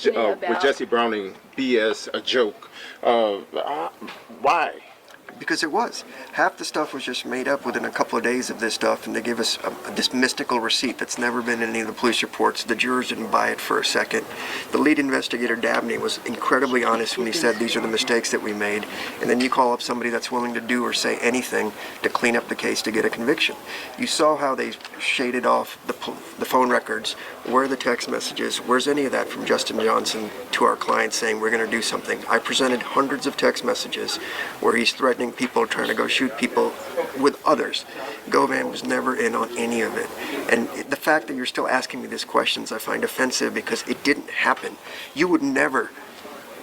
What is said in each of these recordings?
Would Jesse Browning be as a joke? Why? Because it was. Half the stuff was just made up within a couple of days of this stuff, and they gave us this mystical receipt that's never been in any of the police reports. The jurors didn't buy it for a second. The lead investigator, Dabney, was incredibly honest when he said these are the mistakes that we made, and then you call up somebody that's willing to do or say anything to clean up the case to get a conviction. You saw how they shaded off the phone records. Where are the text messages? Where's any of that from Justin Johnson to our client saying we're going to do something? I presented hundreds of text messages where he's threatening people, trying to go shoot people with others. Govan was never in on any of it. And the fact that you're still asking me these questions I find offensive because it didn't happen. You would never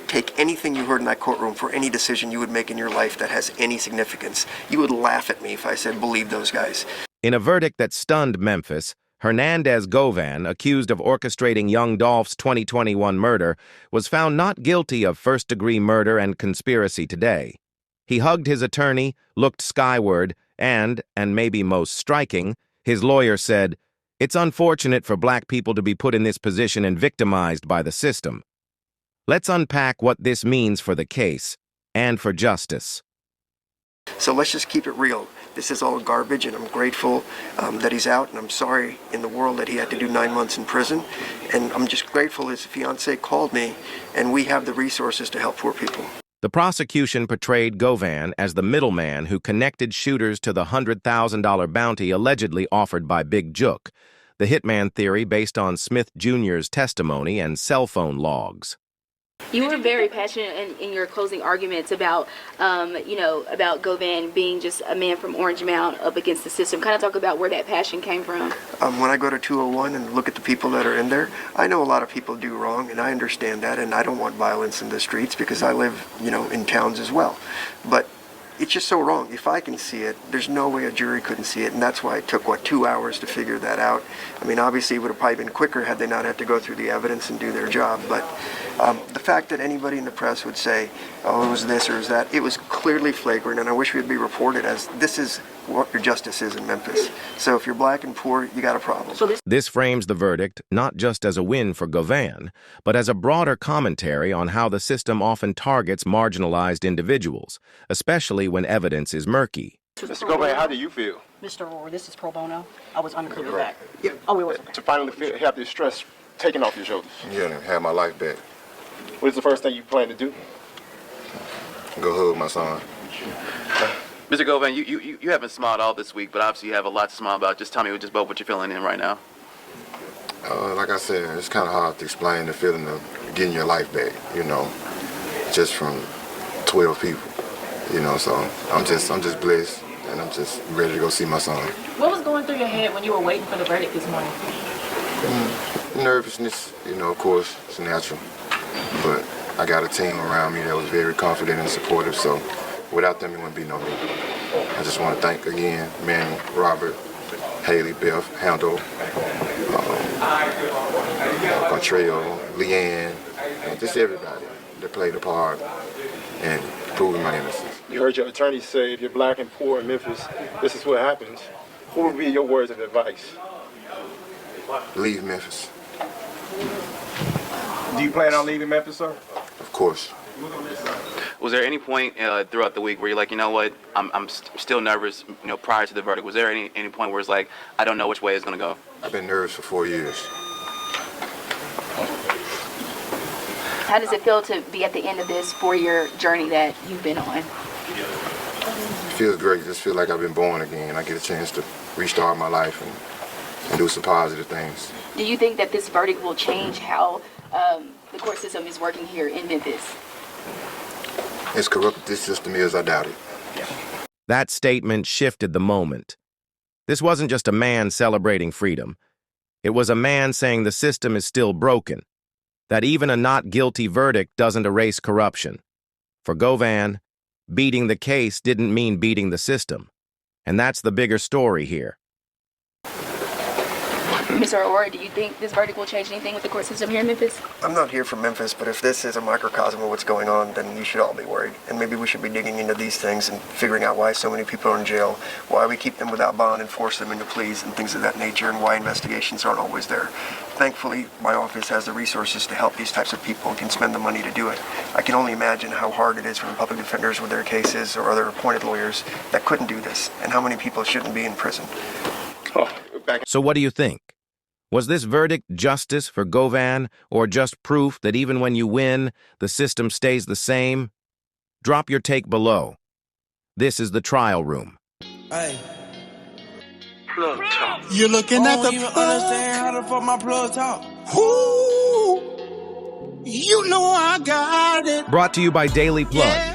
take anything you heard in that courtroom for any decision you would make in your life that has any significance. You would laugh at me if I said, believe those guys. In a verdict that stunned Memphis, Hernandez Govan, accused of orchestrating Young Dolph's 2021 murder, was found not guilty of first-degree murder and conspiracy today. He hugged his attorney, looked skyward, and maybe most striking, his lawyer said, "It's unfortunate for black people to be put in this position and victimized by the system. Let's unpack what this means for the case and for justice." So let's just keep it real. This is all garbage, and I'm grateful that he's out, and I'm sorry in the world that he had to do 9 months in prison. And I'm just grateful his fiancée called me, and we have the resources to help poor people. The prosecution portrayed Govan as the middleman who connected shooters to the $100,000 bounty allegedly offered by Big Jook, the hitman theory based on Smith Jr.'s testimony and cell phone logs. You were very passionate in your closing arguments about, about Govan being just a man from Orange Mound up against the system. Kind of talk about where that passion came from. When I go to 201 and look at the people that are in there, I know a lot of people do wrong, and I understand that, and I don't want violence in the streets because I live, in towns as well. But it's just so wrong. If I can see it, there's no way a jury couldn't see it, and that's why it took, 2 hours to figure that out. I mean, obviously it would have probably been quicker had they not had to go through the evidence and do their job, but the fact that anybody in the press would say, oh, it was this or it was that, it was clearly flagrant, and I wish we'd be reported as this is what your justice is in Memphis. So if you're black and poor, you got a problem. This frames the verdict not just as a win for Govan, but as a broader commentary on how the system often targets marginalized individuals, especially when evidence is murky. Mr. Govan, how do you feel? Mr. Rohr, this is pro bono. I was unclear with that. Yeah. Oh, it was okay. To finally have this stress taken off your shoulders. Yeah, and have my life back. What is the first thing you plan to do? Go hug my son. Mr. Govan, you haven't smiled all this week, but obviously you have a lot to smile about. Just tell me just about what you're feeling in right now. Like I said, it's kind of hard to explain the feeling of getting your life back, just from 12 people, so I'm just blessed, and I'm just ready to go see my son. What was going through your head when you were waiting for the verdict this morning? Nervousness, of course, it's natural, but I got a team around me that was very confident and supportive, so without them, it wouldn't be no me. I just want to thank again Manny, Robert, Haley, Beth, Handel, Contrell, Leanne, and just everybody that played a part in proving my innocence. You heard your attorney say if you're black and poor in Memphis, this is what happens. What would be your words of advice? Leave Memphis. Do you plan on leaving Memphis, sir? Of course. Was there any point throughout the week where you're like, you know what, I'm still nervous, prior to the verdict? Was there any point where it's like, I don't know which way it's going to go? I've been nervous for 4 years. How does it feel to be at the end of this 4-year journey that you've been on? It feels great. I just feel like I've been born again. I get a chance to restart my life and do some positive things. Do you think that this verdict will change how the court system is working here in Memphis? As corrupt this system is, I doubt it. That statement shifted the moment. This wasn't just a man celebrating freedom. It was a man saying the system is still broken, that even a not guilty verdict doesn't erase corruption. For Govan, beating the case didn't mean beating the system. And that's the bigger story here. Ms. Aurora, do you think this verdict will change anything with the court system here in Memphis? I'm not here from Memphis, but if this is a microcosm of what's going on, then you should all be worried. And maybe we should be digging into these things and figuring out why so many people are in jail, why we keep them without bond and force them into pleas and things of that nature, and why investigations aren't always there. Thankfully, my office has the resources to help these types of people and can spend the money to do it. I can only imagine how hard it is for the public defenders with their cases or other appointed lawyers that couldn't do this, and how many people shouldn't be in prison. So what do you think? Was this verdict justice for Govan, or just proof that even when you win, the system stays the same? Drop your take below. This is the trial room. Hey. Plug talk. You're looking at the plug. Understand how the fuck my plug talk. Ooh, you know I got it. Brought to you by Daily Plug. Yeah.